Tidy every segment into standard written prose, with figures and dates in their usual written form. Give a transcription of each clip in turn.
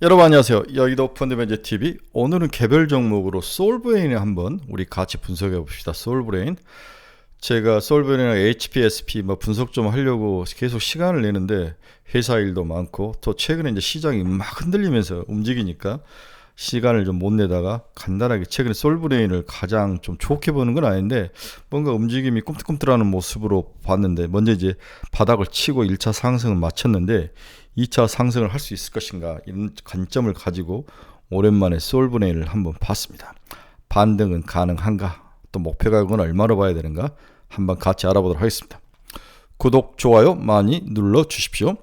여러분 안녕하세요. 여의도 펀드매니저TV. 오늘은 개별 종목으로 솔브레인을 한번 우리 같이 분석해 봅시다. 솔브레인. 제가 솔브레인이랑 HPSP 분석 좀 하려고 계속 시간을 내는데 회사 일도 많고 또 최근에 이제 시장이 막 흔들리면서 움직이니까 시간을 좀 못 내다가 간단하게 최근에 솔브레인을 가장 좀 좋게 보는 건 아닌데 뭔가 움직임이 꿈틀꿈틀하는 모습으로 봤는데 먼저 이제 바닥을 치고 1차 상승을 마쳤는데 2차 상승을 할 수 있을 것인가 이런 관점을 가지고 오랜만에 솔브레인을 한번 봤습니다. 반등은 가능한가? 또 목표 가격은 얼마로 봐야 되는가? 한번 같이 알아보도록 하겠습니다. 구독, 좋아요 많이 눌러 주십시오.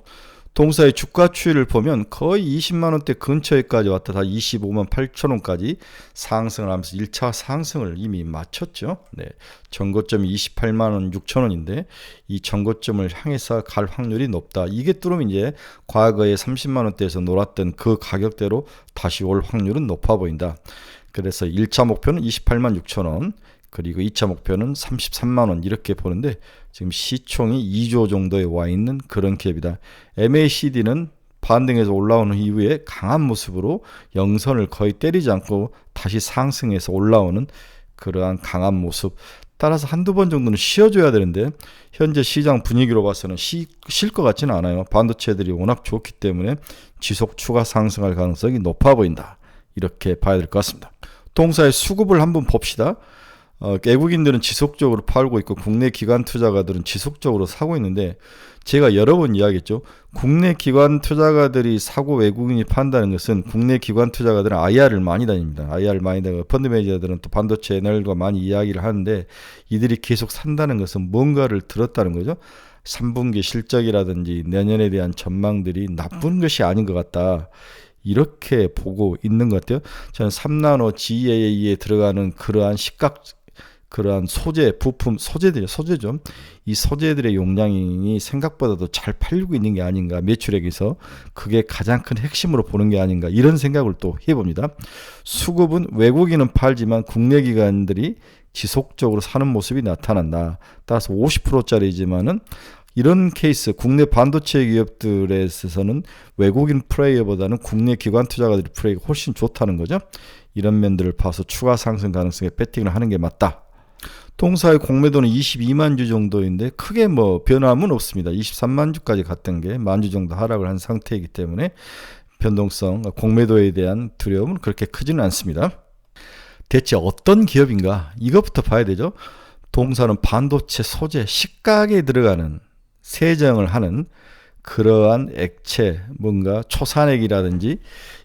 동사의 주가 추이를 보면 거의 20만원대 근처에까지 왔다 다 25만 8천원까지 상승을 하면서 1차 상승을 이미 마쳤죠. 네, 전고점이 28만원 6천원인데 이 전고점을 향해서 갈 확률이 높다. 이게 뚫으면 이제 과거에 30만원대에서 놀았던 그 가격대로 다시 올 확률은 높아 보인다. 그래서 1차 목표는 28만 6천원, 그리고 2차 목표는 33만원 이렇게 보는데 지금 시총이 2조 정도에 와 있는 그런 갭이다. MACD는 반등해서 올라오는 이후에 강한 모습으로 영선을 거의 때리지 않고 다시 상승해서 올라오는 그러한 강한 모습. 따라서 한두 번 정도는 쉬어줘야 되는데 현재 시장 분위기로 봐서는 쉴 것 같지는 않아요. 반도체들이 워낙 좋기 때문에 지속 추가 상승할 가능성이 높아 보인다. 이렇게 봐야 될 것 같습니다. 동사의 수급을 한번 봅시다. 외국인들은 지속적으로 팔고 있고 국내 기관 투자가들은 지속적으로 사고 있는데 제가 여러 번 이야기했죠. 국내 기관 투자가들이 사고 외국인이 판다는 것은 국내 기관 투자가들은 IR을 많이 다닙니다. IR을 많이 다니고 펀드 매니저들은 또 반도체 애널과 많이 이야기를 하는데 이들이 계속 산다는 것은 뭔가를 들었다는 거죠. 3분기 실적이라든지 내년에 대한 전망들이 나쁜 것이 아닌 것 같다. 이렇게 보고 있는 것 같아요. 저는 3나노 GAA에 들어가는 그러한 소재, 부품, 소재죠. 이 소재들의 용량이 생각보다도 잘 팔리고 있는 게 아닌가, 매출액에서 그게 가장 큰 핵심으로 보는 게 아닌가, 이런 생각을 또 해봅니다. 수급은 외국인은 팔지만 국내 기관들이 지속적으로 사는 모습이 나타난다. 따라서 50%짜리지만은 이런 케이스, 국내 반도체 기업들에 있어서는 외국인 플레이어보다는 국내 기관 투자가들의 플레이가 훨씬 좋다는 거죠. 이런 면들을 봐서 추가 상승 가능성에 배팅을 하는 게 맞다. 동사의 공매도는 22만 주 정도인데 크게 변함은 없습니다. 23만 주까지 갔던 게 만 주 정도 하락을 한 상태이기 때문에 변동성, 공매도에 대한 두려움은 그렇게 크지는 않습니다. 대체 어떤 기업인가? 이것부터 봐야 되죠. 동사는 반도체 소재, 식각에 들어가는 세정을 하는 그러한 액체, 뭔가 초산액이라든지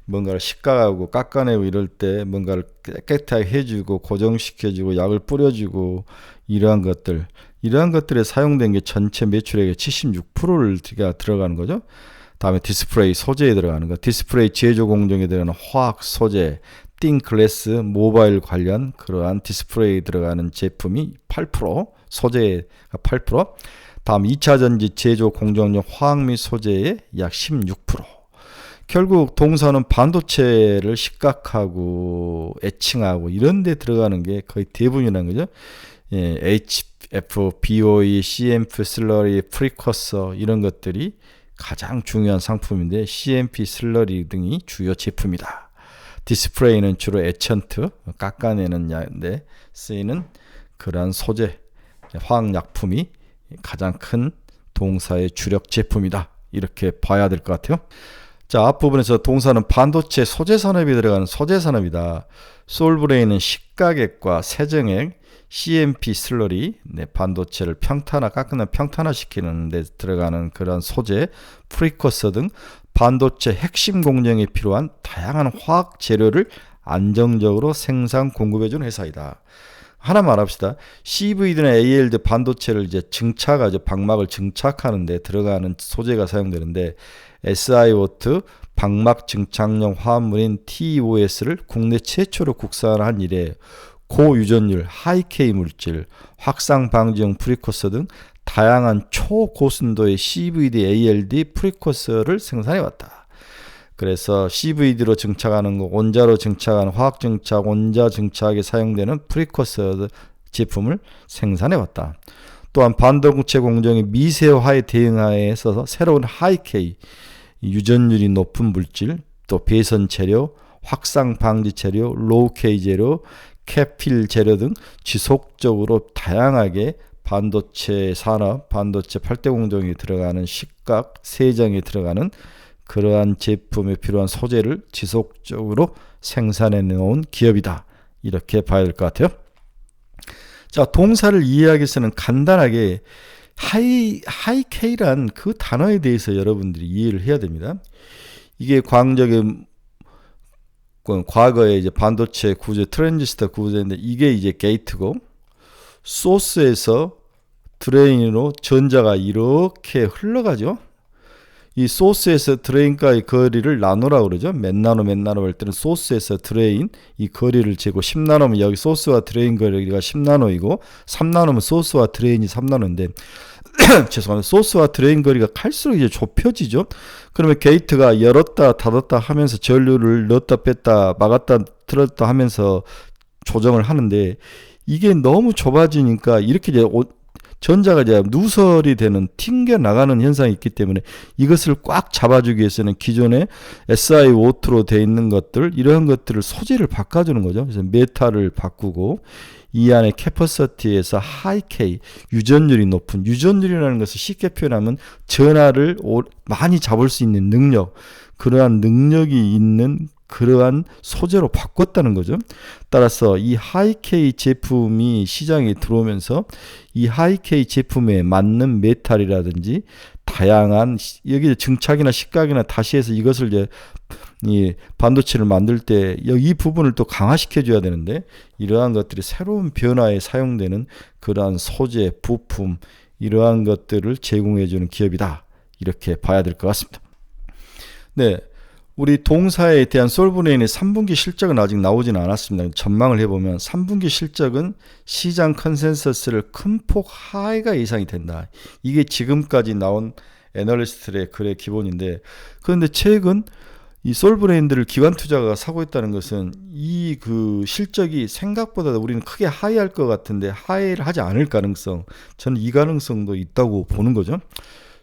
뭔가를 식각하고 깎아내고 이럴 때 뭔가를 깨끗하게 해주고 고정시켜주고 약을 뿌려주고 이러한 것들에 사용된 게 전체 매출액의 76%를 들어가는 거죠. 다음에 디스플레이 소재에 들어가는 거, 디스플레이 제조 공정에 들어가는 화학 소재, 띵글래스 모바일 관련 그러한 디스플레이에 들어가는 제품이 8%, 소재가 8%, 다음 2차 전지 제조 공정용 화학 및 소재의 약 16%. 결국 동사는 반도체를 식각하고 애칭하고 이런 데 들어가는 게 거의 대부분이라는 거죠. 예, HF, BOE, CMP, 슬러리, 프리커서 이런 것들이 가장 중요한 상품인데 CMP, 슬러리 등이 주요 제품이다. 디스플레이는 주로 에천트, 깎아내는 데 쓰이는 그러한 소재, 화학약품이 가장 큰 동사의 주력 제품이다. 이렇게 봐야 될 것 같아요. 자, 앞부분에서 동사는 반도체 소재 산업이 들어가는 소재 산업이다. 솔브레인은 식가액과 세정액, CMP 슬러리, 반도체를 평탄화시키는 데 들어가는 그런 소재, 프리커서 등 반도체 핵심 공정에 필요한 다양한 화학 재료를 안정적으로 생산 공급해주는 회사이다. 하나 말합시다. CVD나 ALD 반도체를 이제 방막을 증착하는 데 들어가는 소재가 사용되는데 SiO2 방막 증착용 화합물인 TOS를 국내 최초로 국산한 이래 고유전율, 하이K 물질, 확산 방지용 프리커서 등 다양한 초고순도의 CVD, ALD 프리커서를 생산해왔다. 그래서 CVD로 증착하는 거, 원자로 증착하는 화학 증착, 원자 증착에 사용되는 프리커서 제품을 생산해왔다. 또한 반도체 공정의 미세화에 대응하에 있어서 새로운 하이K, 유전율이 높은 물질, 또 배선 재료, 확상 방지 재료, 로우-K 재료, 캐필 재료 등 지속적으로 다양하게 반도체 산업, 반도체 8대 공정에 들어가는 식각, 세정에 들어가는 그러한 제품에 필요한 소재를 지속적으로 생산해 놓은 기업이다. 이렇게 봐야 될 것 같아요. 자, 동사를 이해하기 위해서는 간단하게 하이케이란 그 단어에 대해서 여러분들이 이해를 해야 됩니다. 이게 과거에 이제 반도체 구조, 트랜지스터 구조인데 이게 이제 게이트고, 소스에서 드레인으로 전자가 이렇게 흘러가죠. 이 소스에서 드레인과의 거리를 나누라고 그러죠. 몇 나노 할 때는 소스에서 드레인 이 거리를 재고, 10나노면 여기 소스와 드레인 거리가 10나노이고 3나노면 소스와 드레인이 3나노인데 죄송합니다. 소스와 드레인 거리가 갈수록 이제 좁혀지죠. 그러면 게이트가 열었다 닫았다 하면서 전류를 넣었다 뺐다 막았다 틀었다 하면서 조정을 하는데, 이게 너무 좁아지니까 이렇게 이제 전자가 이제 누설이 되는, 튕겨 나가는 현상이 있기 때문에 이것을 꽉 잡아주기 위해서는 기존에 SiO2로 되어 있는 것들, 이런 것들을 소재를 바꿔주는 거죠. 그래서 메탈을 바꾸고, 이 안에 캐퍼시티에서 하이K, 유전율이 높은, 유전율이라는 것을 쉽게 표현하면 전하를 많이 잡을 수 있는 능력, 그러한 능력이 있는 그러한 소재로 바꿨다는 거죠. 따라서 이 하이K 제품이 시장에 들어오면서 이 하이K 제품에 맞는 메탈이라든지 다양한, 여기 증착이나 식각이나 다시 해서 이것을 이제 이 반도체를 만들 때 이 부분을 또 강화시켜 줘야 되는데, 이러한 것들이 새로운 변화에 사용되는 그러한 소재, 부품, 이러한 것들을 제공해 주는 기업이다. 이렇게 봐야 될 것 같습니다. 네. 우리 동사에 대한 솔브레인의 3분기 실적은 아직 나오지는 않았습니다. 전망을 해보면 3분기 실적은 시장 컨센서스를 큰 폭 하회가 예상이 된다. 이게 지금까지 나온 애널리스트의 글의 기본인데, 그런데 최근 이 솔브레인들을 기관 투자가 사고 있다는 것은 이 그 실적이 생각보다 우리는 크게 하회할 것 같은데 하회를 하지 않을 가능성, 저는 이 가능성도 있다고 보는 거죠.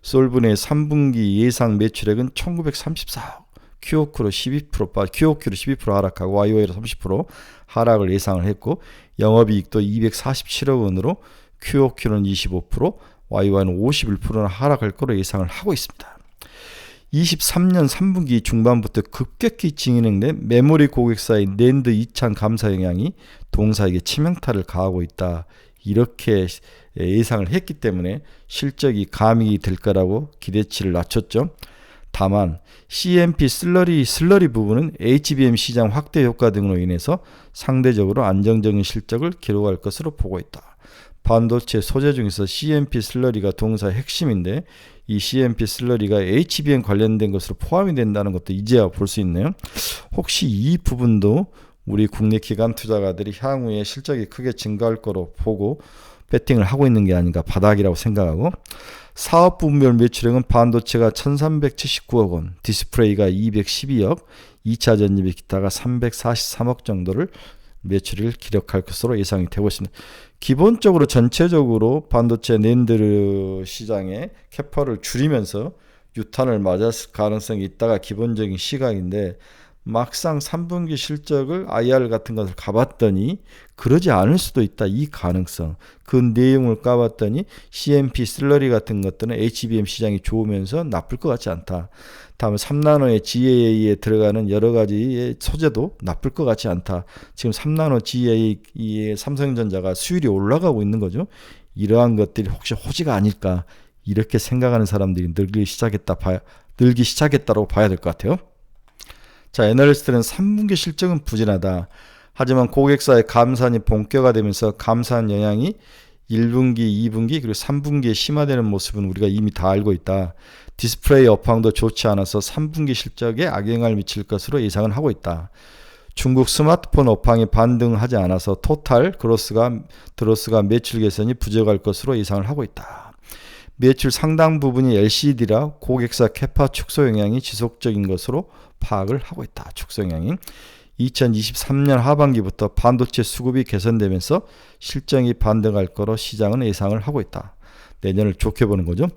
솔브레인의 3분기 예상 매출액은 1934억, QOQ로 12% 하락하고 YOY로 30% 하락을 예상을 했고, 영업이익도 247억 원으로 QOQ는 25%, YOY는 51%는 하락할 거로 예상을 하고 있습니다. 23년 3분기 중반부터 급격히 진행된 메모리 고객사의 낸드 2창 감사 영향이 동사에게 치명타를 가하고 있다. 이렇게 예상을 했기 때문에 실적이 감익이 될 거라고 기대치를 낮췄죠. 다만 CMP 슬러리 부분은 HBM 시장 확대 효과 등으로 인해서 상대적으로 안정적인 실적을 기록할 것으로 보고 있다. 반도체 소재 중에서 CMP 슬러리가 동사의 핵심인데, 이 CMP 슬러리가 HBM 관련된 것으로 포함이 된다는 것도 이제야 볼 수 있네요. 혹시 이 부분도 우리 국내 기관 투자가들이 향후에 실적이 크게 증가할 거로 보고 배팅을 하고 있는 게 아닌가, 바닥이라고 생각하고, 사업 부분별 매출액은 반도체가 1379억 원, 디스플레이가 212억, 2차 전지비 기타가 343억 정도를 매출을 기록할 것으로 예상이 되고 있습니다. 기본적으로 전체적으로 반도체 낸드 시장의 캐파를 줄이면서 유탄을 맞았을 가능성이 있다가 기본적인 시각인데, 막상 3분기 실적을 IR 같은 것을 가봤더니 그러지 않을 수도 있다. 이 가능성. 그 내용을 까봤더니 CMP 슬러리 같은 것들은 HBM 시장이 좋으면서 나쁠 것 같지 않다. 다음에 3나노의 GAA에 들어가는 여러 가지의 소재도 나쁠 것 같지 않다. 지금 3나노 GAA의 삼성전자가 수율이 올라가고 있는 거죠. 이러한 것들이 혹시 호재가 아닐까, 이렇게 생각하는 사람들이 늘기 시작했다고 봐야 될 것 같아요. 자, 애널리스트는 3분기 실적은 부진하다. 하지만 고객사의 감산이 본격화되면서 감산 영향이 1분기, 2분기 그리고 3분기에 심화되는 모습은 우리가 이미 다 알고 있다. 디스플레이 업황도 좋지 않아서 3분기 실적에 악영향을 미칠 것으로 예상을 하고 있다. 중국 스마트폰 업황이 반등하지 않아서 토탈 드로스가 매출 개선이 부족할 것으로 예상을 하고 있다. 매출 상당 부분이 LCD라 고객사 캐파 축소 영향이 지속적인 것으로 파악을 하고 있다. 축소 영향이 2023년 하반기부터 반도체 수급이 개선되면서 실적이 반등할 거로 시장은 예상을 하고 있다. 내년을 좋게 보는 거죠.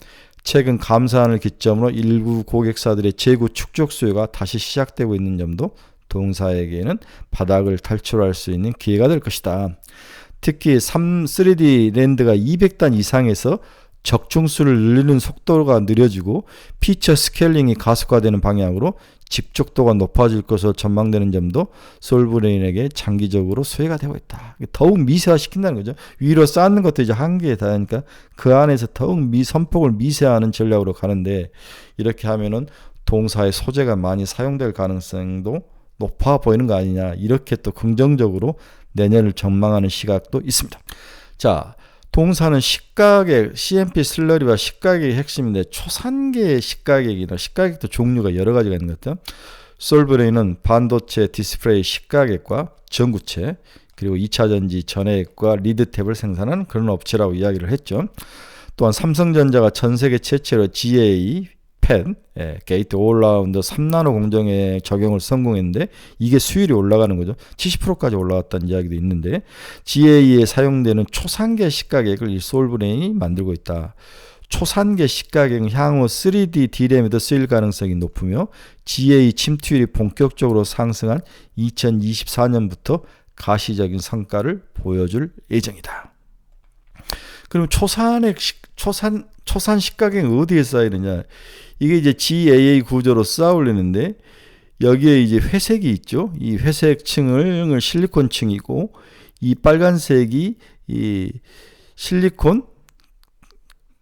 최근 감사안을 기점으로 일부 고객사들의 재고 축적 수요가 다시 시작되고 있는 점도 동사에게는 바닥을 탈출할 수 있는 기회가 될 것이다. 특히 3D 랜드가 200단 이상에서 적중수를 늘리는 속도가 느려지고 피처 스케일링이 가속화되는 방향으로 집중도가 높아질 것으로 전망되는 점도 솔브레인에게 장기적으로 수혜가 되고 있다. 더욱 미세화시킨다는 거죠. 위로 쌓는 것도 이제 한계에 닿으니까 그 안에서 더욱 선폭을 미세화하는 전략으로 가는데, 이렇게 하면은 동사의 소재가 많이 사용될 가능성도 높아 보이는 거 아니냐, 이렇게 또 긍정적으로 내년을 전망하는 시각도 있습니다. 자, 동사는 시가격, CMP 슬러리와 시가격이 핵심인데, 초산계의 시가격이나 시가격도 종류가 여러 가지가 있는 것 같아요. 솔브레인은 반도체 디스플레이 시가격과 전구체, 그리고 2차전지 전해액과 리드탭을 생산하는 그런 업체라고 이야기를 했죠. 또한 삼성전자가 전세계 최초로 GA 펜, 게이트 올라운드 3나노 공정에 적용을 성공했는데, 이게 수율이 올라가는 거죠. 70%까지 올라갔다는 이야기도 있는데, GA에 사용되는 초산계 시가격을 이 솔브레인이 만들고 있다. 초산계 시가격은 향후 3D D램에도 쓰일 가능성이 높으며, GA 침투율이 본격적으로 상승한 2024년부터 가시적인 성과를 보여줄 예정이다. 그럼 초산 시가격은 어디에 쌓이느냐? 이게 이제 GAA 구조로 쌓아 올리는데, 여기에 이제 회색이 있죠. 이 회색 층을 실리콘 층이고, 이 빨간색이 이 실리콘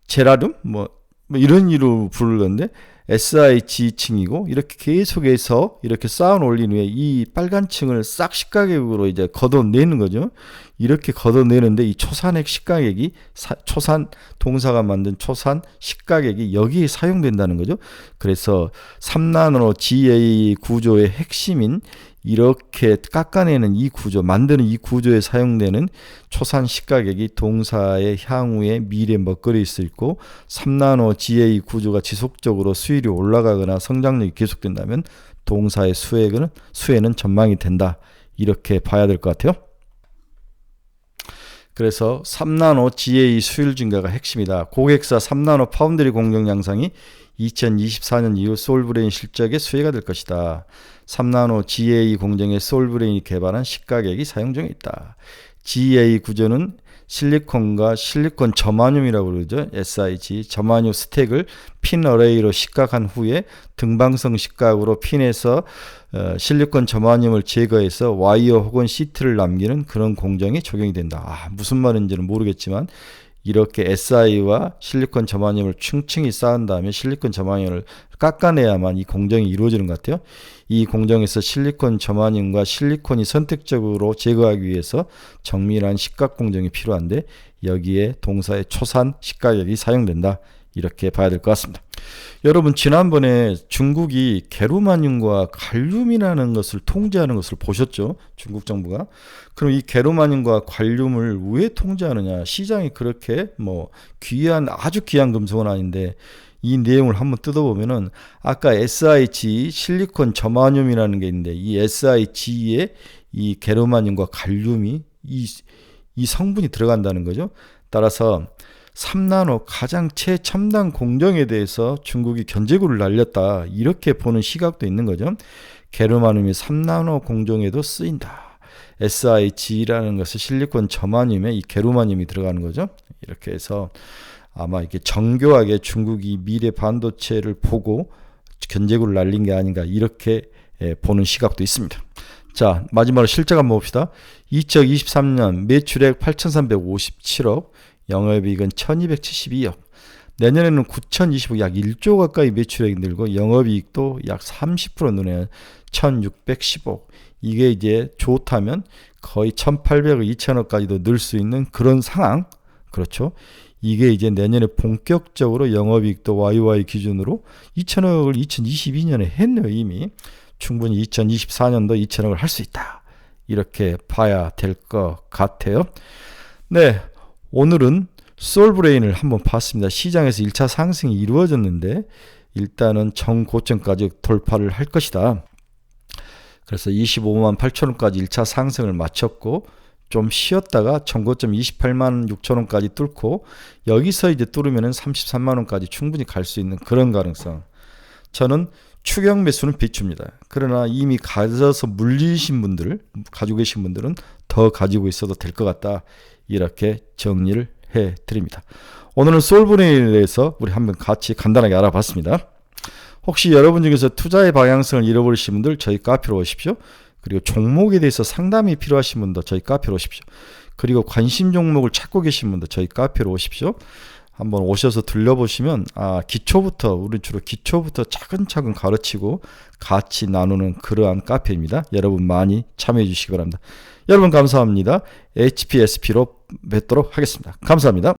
제라륨 뭐 이런 이로 부르는데, SiC 층이고, 이렇게 계속해서 이렇게 쌓아 올린 후에 이 빨간 층을 싹 시가격으로 이제 걷어내는 거죠. 이렇게 걷어내는데, 이 초산액 시가격이 초산 동사가 만든 초산 시가격이 여기에 사용된다는 거죠. 그래서 3나노 GA 구조의 핵심인 이렇게 깎아내는 이 구조, 만드는 이 구조에 사용되는 초산 시가격이 동사의 향후의 미래 먹거리일 수 있고, 3나노 GA 구조가 지속적으로 수율이 올라가거나 성장력이 계속된다면 동사의 수혜는 전망이 된다. 이렇게 봐야 될 것 같아요. 그래서 3나노 GA 수율 증가가 핵심이다. 고객사 3나노 파운드리 공정 양상이 2024년 이후 솔브레인 실적의 수혜가 될 것이다. 3나노 GA 공정에 솔브레인이 개발한 시가격이 사용 중에 있다. GA 구조는 실리콘과 실리콘 저마늄이라고 그러죠. SiC 저마늄 스택을 핀 어레이로 식각한 후에 등방성 식각으로 핀에서 실리콘 저마늄을 제거해서 와이어 혹은 시트를 남기는 그런 공정이 적용이 된다. 무슨 말인지는 모르겠지만, 이렇게 Si와 실리콘 저마늄을 층층이 쌓은 다음에 실리콘 저마늄을 깎아내야만 이 공정이 이루어지는 것 같아요. 이 공정에서 실리콘 저마늄과 실리콘이 선택적으로 제거하기 위해서 정밀한 식각 공정이 필요한데, 여기에 동사의 초산 시가격이 사용된다. 이렇게 봐야 될 것 같습니다. 여러분, 지난번에 중국이 게르마늄과 갈륨이라는 것을 통제하는 것을 보셨죠? 중국 정부가. 그럼 이 게르마늄과 갈륨을 왜 통제하느냐? 시장이 그렇게 아주 귀한 금속은 아닌데, 이 내용을 한번 뜯어보면은, 아까 SiC 실리콘 저마늄이라는 게 있는데, 이 SiC에 이 게르마늄과 갈륨이 이 성분이 들어간다는 거죠. 따라서 3나노 가장 최첨단 공정에 대해서 중국이 견제구를 날렸다. 이렇게 보는 시각도 있는 거죠. 게르마늄이 3나노 공정에도 쓰인다. SiC라는 것은 실리콘 저마늄에 이 게르마늄이 들어가는 거죠. 이렇게 해서 아마 이렇게 정교하게 중국이 미래 반도체를 보고 견제구를 날린 게 아닌가, 이렇게 보는 시각도 있습니다. 자, 마지막으로 실적 한번 봅시다. 2023년 매출액 8,357억, 영업이익은 1,272억, 내년에는 9,025억, 약 1조 가까이 매출액이 늘고 영업이익도 약 30% 느네요. 1,610억. 이게 이제 좋다면 거의 1,800억, 2,000억까지도 늘 수 있는 그런 상황. 그렇죠. 이게 이제 내년에 본격적으로 영업이익도 YY 기준으로 2,000억을 2022년에 했네요. 이미 충분히 2024년도 2,000억을 할 수 있다. 이렇게 봐야 될 것 같아요. 네, 오늘은 솔브레인을 한번 봤습니다. 시장에서 1차 상승이 이루어졌는데 일단은 정고점까지 돌파를 할 것이다. 그래서 25만 8천 원까지 1차 상승을 마쳤고 좀 쉬었다가 전고점 28만 6천 원까지 뚫고 여기서 이제 뚫으면은 33만 원까지 충분히 갈 수 있는 그런 가능성. 저는 추격 매수는 비춥니다. 그러나 이미 가져서 물리신 분들, 가지고 계신 분들은 더 가지고 있어도 될 것 같다. 이렇게 정리를 해 드립니다. 오늘은 솔브레인에 대해서 우리 한번 같이 간단하게 알아봤습니다. 혹시 여러분 중에서 투자의 방향성을 잃어버리신 분들 저희 카페로 오십시오. 그리고 종목에 대해서 상담이 필요하신 분도 저희 카페로 오십시오. 그리고 관심 종목을 찾고 계신 분도 저희 카페로 오십시오. 한번 오셔서 들려보시면 기초부터, 우리 주로 기초부터 차근차근 가르치고 같이 나누는 그러한 카페입니다. 여러분 많이 참여해 주시기 바랍니다. 여러분 감사합니다. HPSP로 뵙도록 하겠습니다. 감사합니다.